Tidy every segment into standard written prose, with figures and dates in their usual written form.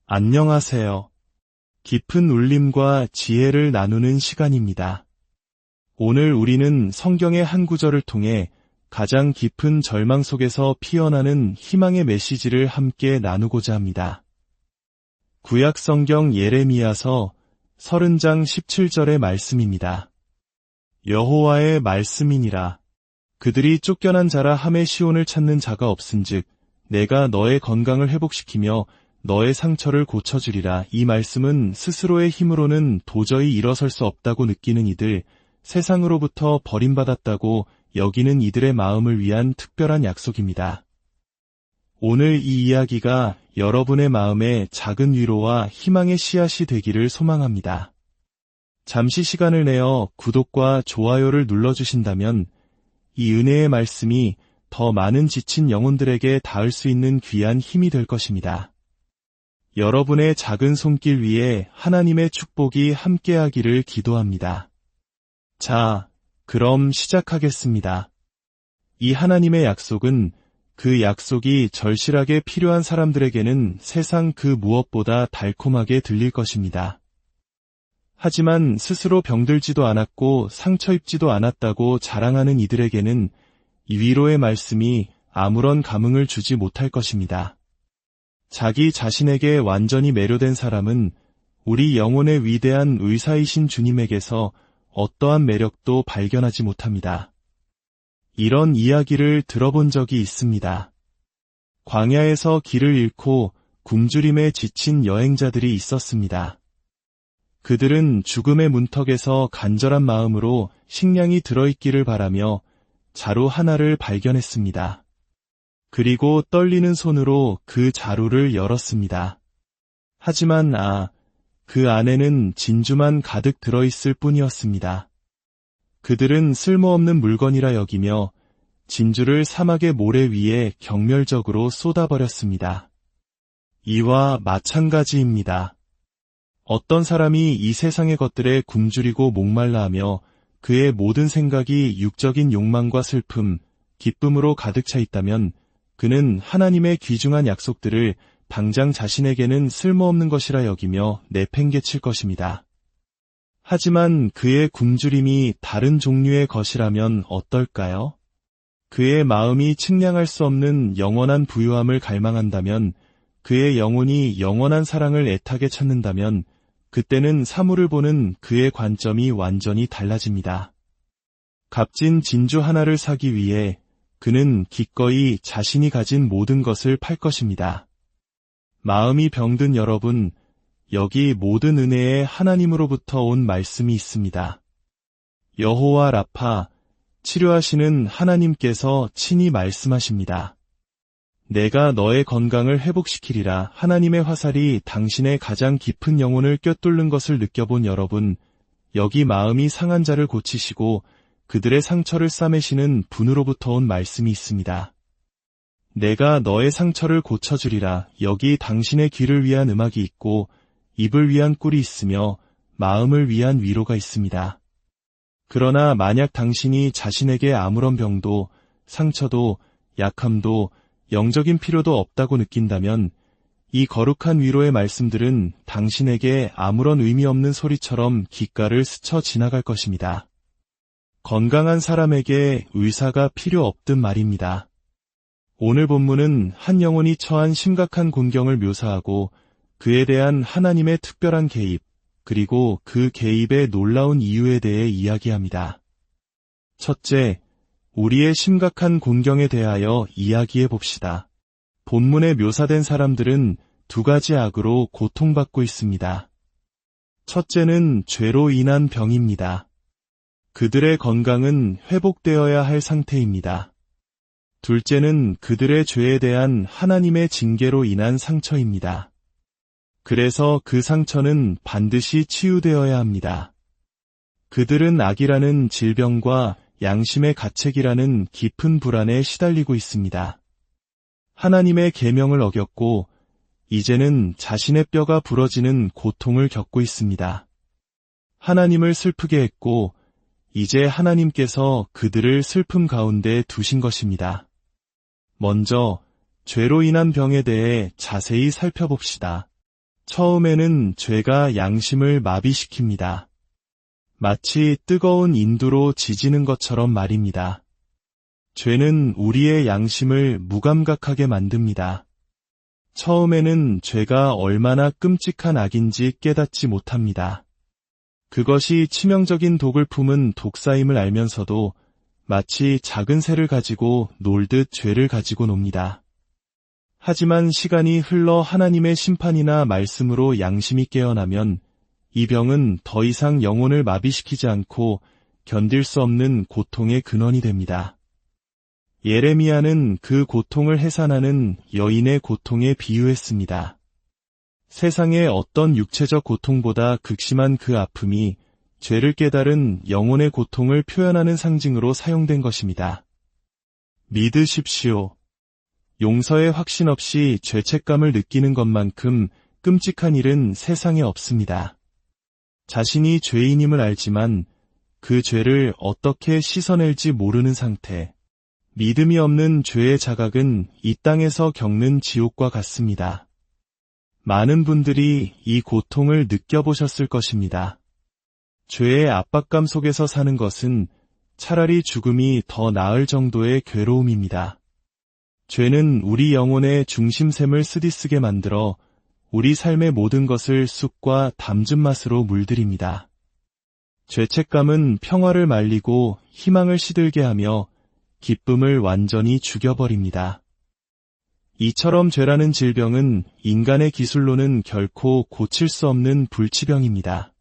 안녕하세요. 깊은 울림과 지혜를 나누는 시간입니다. 오늘 우리는 성경의 한 구절을 통해 가장 깊은 절망 속에서 피어나는 희망의 메시지를 함께 나누고자 합니다. 구약 성경 예레미야서 30장 17절의 말씀입니다. 여호와의 말씀이니라. 그들이 쫓겨난 자라 함에 시온을 찾는 자가 없은즉 내가 너의 건강을 회복시키며 너의 상처를 고쳐주리라. 이 말씀은 스스로의 힘으로는 도저히 일어설 수 없다고 느끼는 이들, 세상으로부터 버림받았다고 여기는 이들의 마음을 위한 특별한 약속입니다. 오늘 이 이야기가 여러분의 마음에 작은 위로와 희망의 씨앗이 되기를 소망합니다. 잠시 시간을 내어 구독과 좋아요를 눌러주신다면 이 은혜의 말씀이 더 많은 지친 영혼들에게 닿을 수 있는 귀한 힘이 될 것입니다. 여러분의 작은 손길 위에 하나님의 축복이 함께하기를 기도합니다. 자, 그럼 시작하겠습니다. 이 하나님의 약속은 그 약속이 절실하게 필요한 사람들에게는 세상 그 무엇보다 달콤하게 들릴 것입니다. 하지만 스스로 병들지도 않았고 상처 입지도 않았다고 자랑하는 이들에게는 이 위로의 말씀이 아무런 감흥을 주지 못할 것입니다. 자기 자신에게 완전히 매료된 사람은 우리 영혼의 위대한 의사이신 주님에게서 어떠한 매력도 발견하지 못합니다. 이런 이야기를 들어본 적이 있습니다. 광야에서 길을 잃고 굶주림에 지친 여행자들이 있었습니다. 그들은 죽음의 문턱에서 간절한 마음으로 식량이 들어있기를 바라며 자루 하나를 발견했습니다. 그리고 떨리는 손으로 그 자루를 열었습니다. 하지만 그 안에는 진주만 가득 들어있을 뿐이었습니다. 그들은 쓸모없는 물건이라 여기며 진주를 사막의 모래 위에 경멸적으로 쏟아버렸습니다. 이와 마찬가지입니다. 어떤 사람이 이 세상의 것들에 굶주리고 목말라 하며 그의 모든 생각이 육적인 욕망과 슬픔, 기쁨으로 가득 차 있다면 그는 하나님의 귀중한 약속들을 당장 자신에게는 쓸모없는 것이라 여기며 내팽개칠 것입니다. 하지만 그의 굶주림이 다른 종류의 것이라면 어떨까요? 그의 마음이 측량할 수 없는 영원한 부유함을 갈망한다면, 그의 영혼이 영원한 사랑을 애타게 찾는다면 그때는 사물을 보는 그의 관점이 완전히 달라집니다. 값진 진주 하나를 사기 위해 그는 기꺼이 자신이 가진 모든 것을 팔 것입니다. 마음이 병든 여러분, 여기 모든 은혜에 하나님으로부터 온 말씀이 있습니다. 여호와 라파, 치료하시는 하나님께서 친히 말씀하십니다. 내가 너의 건강을 회복시키리라. 하나님의 화살이 당신의 가장 깊은 영혼을 꿰뚫는 것을 느껴본 여러분, 여기 마음이 상한 자를 고치시고 그들의 상처를 싸매시는 분으로부터 온 말씀이 있습니다. 내가 너의 상처를 고쳐주리라. 여기 당신의 귀를 위한 음악이 있고 입을 위한 꿀이 있으며 마음을 위한 위로가 있습니다. 그러나 만약 당신이 자신에게 아무런 병도, 상처도, 약함도, 영적인 필요도 없다고 느낀다면 이 거룩한 위로의 말씀들은 당신에게 아무런 의미 없는 소리처럼 귓가를 스쳐 지나갈 것입니다. 건강한 사람에게 의사가 필요 없든 말입니다. 오늘 본문은 한 영혼이 처한 심각한 곤경을 묘사하고 그에 대한 하나님의 특별한 개입, 그리고 그 개입의 놀라운 이유에 대해 이야기합니다. 첫째, 우리의 심각한 곤경에 대하여 이야기해 봅시다. 본문에 묘사된 사람들은 두 가지 악으로 고통받고 있습니다. 첫째는 죄로 인한 병입니다. 그들의 건강은 회복되어야 할 상태입니다. 둘째는 그들의 죄에 대한 하나님의 징계로 인한 상처입니다. 그래서 그 상처는 반드시 치유되어야 합니다. 그들은 악이라는 질병과 양심의 가책이라는 깊은 불안에 시달리고 있습니다. 하나님의 계명을 어겼고 이제는 자신의 뼈가 부러지는 고통을 겪고 있습니다. 하나님을 슬프게 했고 이제 하나님께서 그들을 슬픔 가운데 두신 것입니다. 먼저 죄로 인한 병에 대해 자세히 살펴봅시다. 처음에는 죄가 양심을 마비시킵니다. 마치 뜨거운 인두로 지지는 것처럼 말입니다. 죄는 우리의 양심을 무감각하게 만듭니다. 처음에는 죄가 얼마나 끔찍한 악인지 깨닫지 못합니다. 그것이 치명적인 독을 품은 독사임을 알면서도 마치 작은 새를 가지고 놀듯 죄를 가지고 놉니다. 하지만 시간이 흘러 하나님의 심판이나 말씀으로 양심이 깨어나면 이 병은 더 이상 영혼을 마비시키지 않고 견딜 수 없는 고통의 근원이 됩니다. 예레미야는 그 고통을 해산하는 여인의 고통에 비유했습니다. 세상의 어떤 육체적 고통보다 극심한 그 아픔이 죄를 깨달은 영혼의 고통을 표현하는 상징으로 사용된 것입니다. 믿으십시오. 용서의 확신 없이 죄책감을 느끼는 것만큼 끔찍한 일은 세상에 없습니다. 자신이 죄인임을 알지만 그 죄를 어떻게 씻어낼지 모르는 상태, 믿음이 없는 죄의 자각은 이 땅에서 겪는 지옥과 같습니다. 많은 분들이 이 고통을 느껴보셨을 것입니다. 죄의 압박감 속에서 사는 것은 차라리 죽음이 더 나을 정도의 괴로움입니다. 죄는 우리 영혼의 중심샘을 쓰디쓰게 만들어 우리 삶의 모든 것을 쑥과 담즙 맛으로 물들입니다. 죄책감은 평화를 말리고 희망을 시들게 하며 기쁨을 완전히 죽여버립니다. 이처럼 죄라는 질병은 인간의 기술로는 결코 고칠 수 없는 불치병입니다.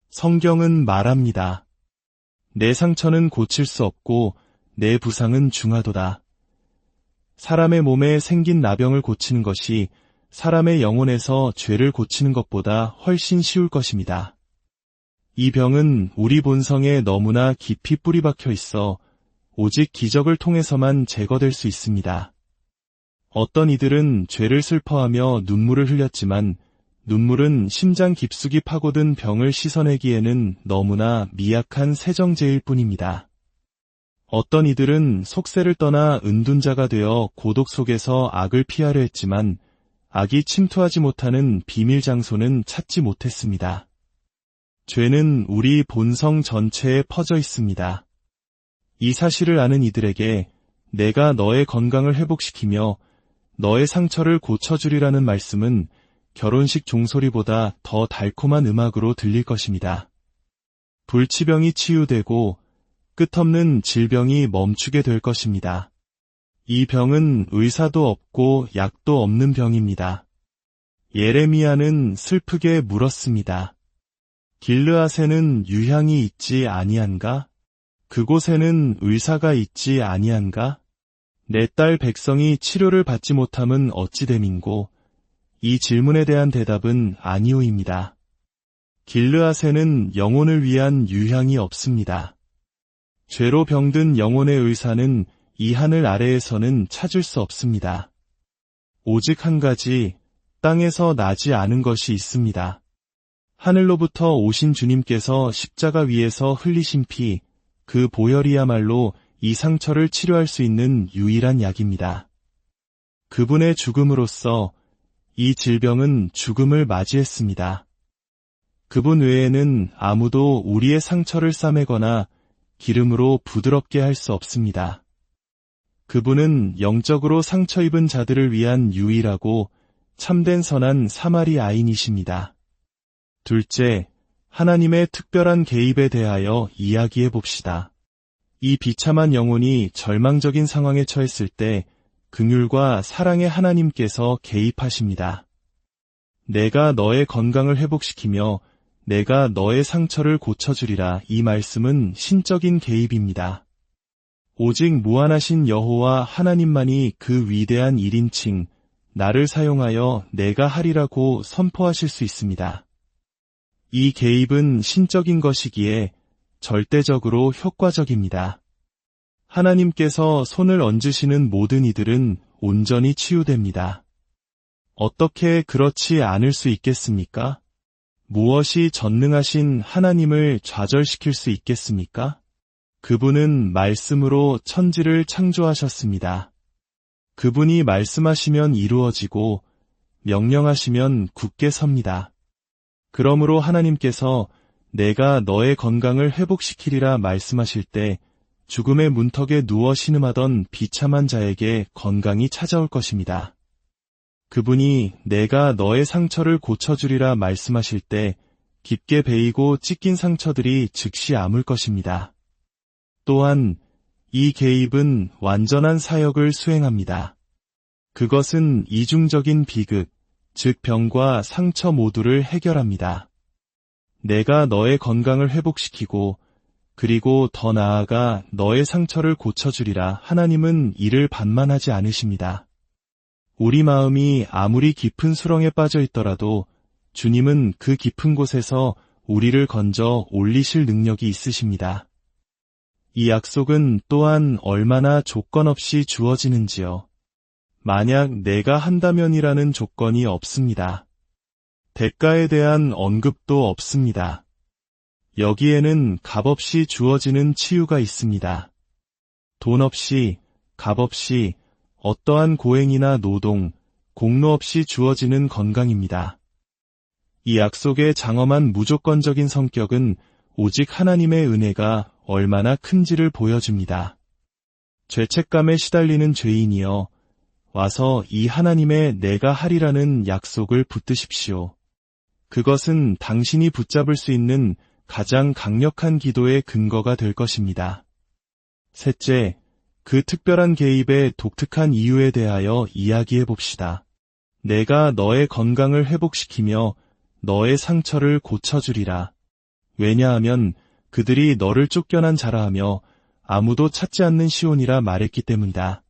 성경은 말합니다. 내 상처는 고칠 수 없고 내 부상은 중하도다. 사람의 몸에 생긴 나병을 고치는 것이 사람의 영혼에서 죄를 고치는 것보다 훨씬 쉬울 것입니다. 이 병은 우리 본성에 너무나 깊이 뿌리박혀 있어 오직 기적을 통해서만 제거될 수 있습니다. 어떤 이들은 죄를 슬퍼하며 눈물을 흘렸지만 눈물은 심장 깊숙이 파고든 병을 씻어내기에는 너무나 미약한 세정제일 뿐입니다. 어떤 이들은 속세를 떠나 은둔자가 되어 고독 속에서 악을 피하려 했지만 악이 침투하지 못하는 비밀 장소는 찾지 못했습니다. 죄는 우리 본성 전체에 퍼져 있습니다. 이 사실을 아는 이들에게 내가 너의 건강을 회복시키며 너의 상처를 고쳐주리라는 말씀은 결혼식 종소리보다 더 달콤한 음악으로 들릴 것입니다. 불치병이 치유되고 끝없는 질병이 멈추게 될 것입니다. 이 병은 의사도 없고 약도 없는 병입니다. 예레미야는 슬프게 물었습니다. 길르앗에는 유향이 있지 아니한가? 그곳에는 의사가 있지 아니한가? 내 딸 백성이 치료를 받지 못함은 어찌 됨인고? 이 질문에 대한 대답은 아니오입니다. 길르앗에는 영혼을 위한 유향이 없습니다. 죄로 병든 영혼의 의사는 이 하늘 아래에서는 찾을 수 없습니다. 오직 한 가지, 땅에서 나지 않은 것이 있습니다. 하늘로부터 오신 주님께서 십자가 위에서 흘리신 피, 그 보혈이야말로 이 상처를 치료할 수 있는 유일한 약입니다. 그분의 죽음으로써 이 질병은 죽음을 맞이했습니다. 그분 외에는 아무도 우리의 상처를 싸매거나 기름으로 부드럽게 할 수 없습니다. 그분은 영적으로 상처 입은 자들을 위한 유일하고 참된 선한 사마리아인이십니다. 둘째, 하나님의 특별한 개입에 대하여 이야기해 봅시다. 이 비참한 영혼이 절망적인 상황에 처했을 때 긍휼과 사랑의 하나님께서 개입하십니다. 내가 너의 건강을 회복시키며 내가 너의 상처를 고쳐주리라. 이 말씀은 신적인 개입입니다. 오직 무한하신 여호와 하나님만이 그 위대한 1인칭 나를 사용하여 내가 하리라고 선포하실 수 있습니다. 이 개입은 신적인 것이기에 절대적으로 효과적입니다. 하나님께서 손을 얹으시는 모든 이들은 온전히 치유됩니다. 어떻게 그렇지 않을 수 있겠습니까? 무엇이 전능하신 하나님을 좌절시킬 수 있겠습니까? 그분은 말씀으로 천지를 창조하셨습니다. 그분이 말씀하시면 이루어지고 명령하시면 굳게 섭니다. 그러므로 하나님께서 내가 너의 건강을 회복시키리라 말씀하실 때 죽음의 문턱에 누워 신음하던 비참한 자에게 건강이 찾아올 것입니다. 그분이 내가 너의 상처를 고쳐주리라 말씀하실 때 깊게 베이고 찢긴 상처들이 즉시 아물 것입니다. 또한 이 개입은 완전한 사역을 수행합니다. 그것은 이중적인 비극, 즉 병과 상처 모두를 해결합니다. 내가 너의 건강을 회복시키고 그리고 더 나아가 너의 상처를 고쳐주리라 하나님은 이를 반만하지 않으십니다. 우리 마음이 아무리 깊은 수렁에 빠져 있더라도 주님은 그 깊은 곳에서 우리를 건져 올리실 능력이 있으십니다. 이 약속은 또한 얼마나 조건 없이 주어지는지요. 만약 내가 한다면이라는 조건이 없습니다. 대가에 대한 언급도 없습니다. 여기에는 값없이 주어지는 치유가 있습니다. 돈 없이, 값 없이, 어떠한 고행이나 노동, 공로 없이 주어지는 건강입니다. 이 약속의 장엄한 무조건적인 성격은 오직 하나님의 은혜가 얼마나 큰지를 보여줍니다. 죄책감에 시달리는 죄인이여, 와서 이 하나님의 내가 하리라는 약속을 붙드십시오. 그것은 당신이 붙잡을 수 있는 가장 강력한 기도의 근거가 될 것입니다. 셋째, 그 특별한 개입의 독특한 이유에 대하여 이야기해 봅시다. 내가 너의 건강을 회복시키며 너의 상처를 고쳐주리라. 왜냐하면 그들이 너를 쫓겨난 자라 하며 아무도 찾지 않는 시온이라 말했기 때문이다.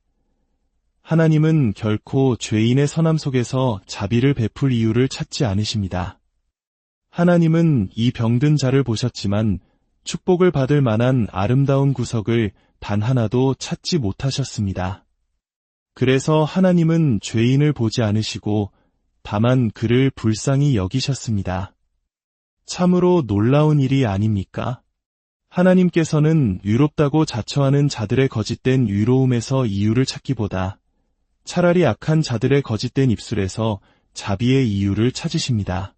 하나님은 결코 죄인의 선함 속에서 자비를 베풀 이유를 찾지 않으십니다. 하나님은 이 병든 자를 보셨지만 축복을 받을 만한 아름다운 구석을 단 하나도 찾지 못하셨습니다. 그래서 하나님은 죄인을 보지 않으시고 다만 그를 불쌍히 여기셨습니다. 참으로 놀라운 일이 아닙니까? 하나님께서는 위롭다고 자처하는 자들의 거짓된 위로움에서 이유를 찾기보다 차라리 악한 자들의 거짓된 입술에서 자비의 이유를 찾으십니다.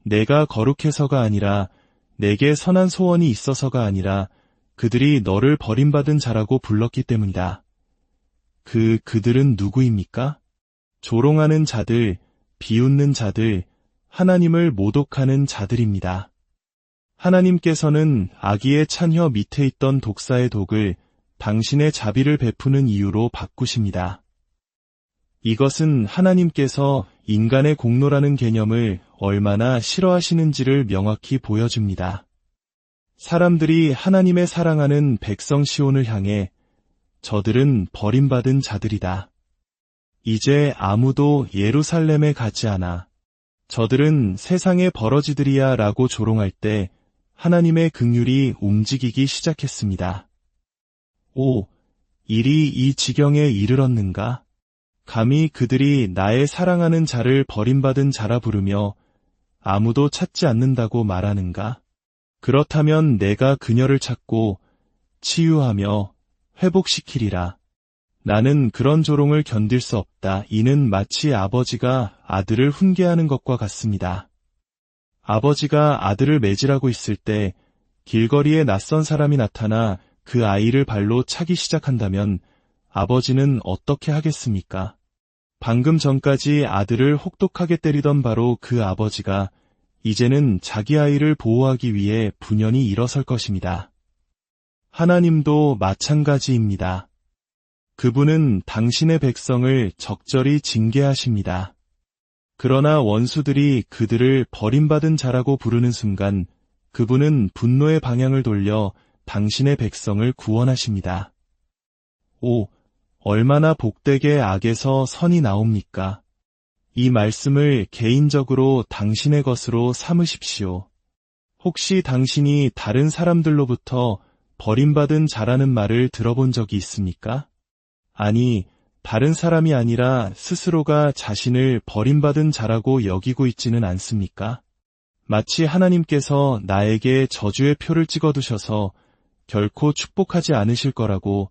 내가 거룩해서가 아니라 내게 선한 소원이 있어서가 아니라 그들이 너를 버림받은 자라고 불렀기 때문이다. 그들은 누구입니까? 조롱하는 자들, 비웃는 자들, 하나님을 모독하는 자들입니다. 하나님께서는 아기의 찬혀 밑에 있던 독사의 독을 당신의 자비를 베푸는 이유로 바꾸십니다. 이것은 하나님께서 인간의 공로라는 개념을 얼마나 싫어하시는지를 명확히 보여줍니다. 사람들이 하나님의 사랑하는 백성 시온을 향해 저들은 버림받은 자들이다. 이제 아무도 예루살렘에 가지 않아. 저들은 세상의 버러지들이야 라고 조롱할 때 하나님의 긍휼이 움직이기 시작했습니다. 오, 일이 이 지경에 이르렀는가? 감히 그들이 나의 사랑하는 자를 버림받은 자라 부르며 아무도 찾지 않는다고 말하는가? 그렇다면 내가 그녀를 찾고 치유하며 회복시키리라. 나는 그런 조롱을 견딜 수 없다. 이는 마치 아버지가 아들을 훈계하는 것과 같습니다. 아버지가 아들을 매질하고 있을 때 길거리에 낯선 사람이 나타나 그 아이를 발로 차기 시작한다면 아버지는 어떻게 하겠습니까? 방금 전까지 아들을 혹독하게 때리던 바로 그 아버지가 이제는 자기 아이를 보호하기 위해 분연히 일어설 것입니다. 하나님도 마찬가지입니다. 그분은 당신의 백성을 적절히 징계하십니다. 그러나 원수들이 그들을 버림받은 자라고 부르는 순간 그분은 분노의 방향을 돌려 당신의 백성을 구원하십니다. 오, 얼마나 복되게 악에서 선이 나옵니까? 이 말씀을 개인적으로 당신의 것으로 삼으십시오. 혹시 당신이 다른 사람들로부터 버림받은 자라는 말을 들어본 적이 있습니까? 아니, 다른 사람이 아니라 스스로가 자신을 버림받은 자라고 여기고 있지는 않습니까? 마치 하나님께서 나에게 저주의 표를 찍어두셔서 결코 축복하지 않으실 거라고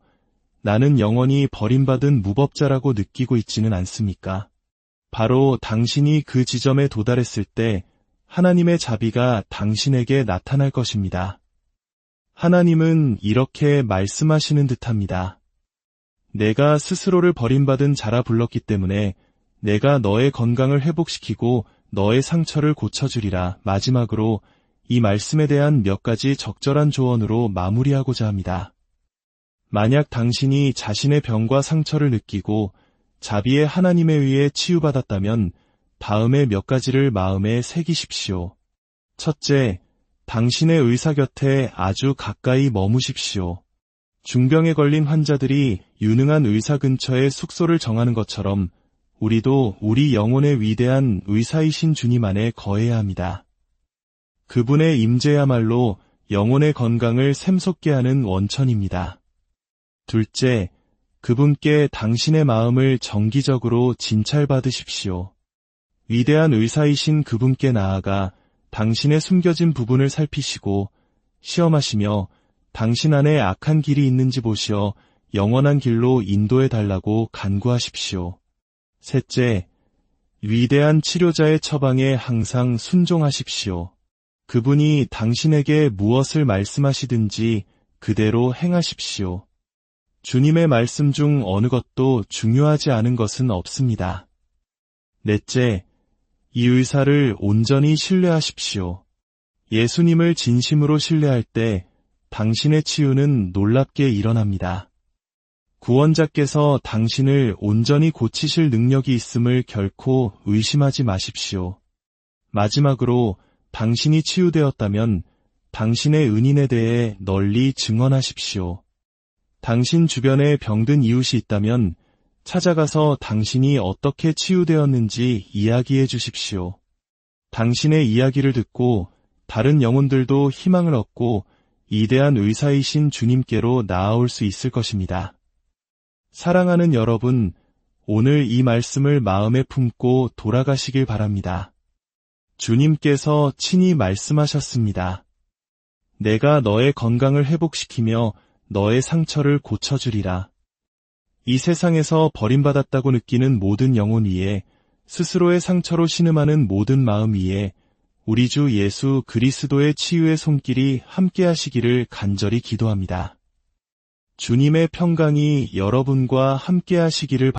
나는 영원히 버림받은 무법자라고 느끼고 있지는 않습니까? 바로 당신이 그 지점에 도달했을 때 하나님의 자비가 당신에게 나타날 것입니다. 하나님은 이렇게 말씀하시는 듯합니다. 내가 스스로를 버림받은 자라 불렀기 때문에 내가 너의 건강을 회복시키고 너의 상처를 고쳐주리라. 마지막으로 이 말씀에 대한 몇 가지 적절한 조언으로 마무리하고자 합니다. 만약 당신이 자신의 병과 상처를 느끼고 자비의 하나님에 의해 치유받았다면 다음의 몇 가지를 마음에 새기십시오. 첫째, 당신의 의사 곁에 아주 가까이 머무십시오. 중병에 걸린 환자들이 유능한 의사 근처에 숙소를 정하는 것처럼 우리도 우리 영혼의 위대한 의사이신 주님 안에 거해야 합니다. 그분의 임재야말로 영혼의 건강을 샘솟게 하는 원천입니다. 둘째, 그분께 당신의 마음을 정기적으로 진찰받으십시오. 위대한 의사이신 그분께 나아가 당신의 숨겨진 부분을 살피시고 시험하시며 당신 안에 악한 길이 있는지 보시어 영원한 길로 인도해달라고 간구하십시오. 셋째, 위대한 치료자의 처방에 항상 순종하십시오. 그분이 당신에게 무엇을 말씀하시든지 그대로 행하십시오. 주님의 말씀 중 어느 것도 중요하지 않은 것은 없습니다. 넷째, 이 의사를 온전히 신뢰하십시오. 예수님을 진심으로 신뢰할 때 당신의 치유는 놀랍게 일어납니다. 구원자께서 당신을 온전히 고치실 능력이 있음을 결코 의심하지 마십시오. 마지막으로 당신이 치유되었다면 당신의 은인에 대해 널리 증언하십시오. 당신 주변에 병든 이웃이 있다면 찾아가서 당신이 어떻게 치유되었는지 이야기해 주십시오. 당신의 이야기를 듣고 다른 영혼들도 희망을 얻고 위대한 의사이신 주님께로 나아올 수 있을 것입니다. 사랑하는 여러분, 오늘 이 말씀을 마음에 품고 돌아가시길 바랍니다. 주님께서 친히 말씀하셨습니다. 내가 너의 건강을 회복시키며 너의 상처를 고쳐주리라. 이 세상에서 버림받았다고 느끼는 모든 영혼 위에, 스스로의 상처로 신음하는 모든 마음 위에 우리 주 예수 그리스도의 치유의 손길이 함께하시기를 간절히 기도합니다. 주님의 평강이 여러분과 함께하시기를 바랍니다.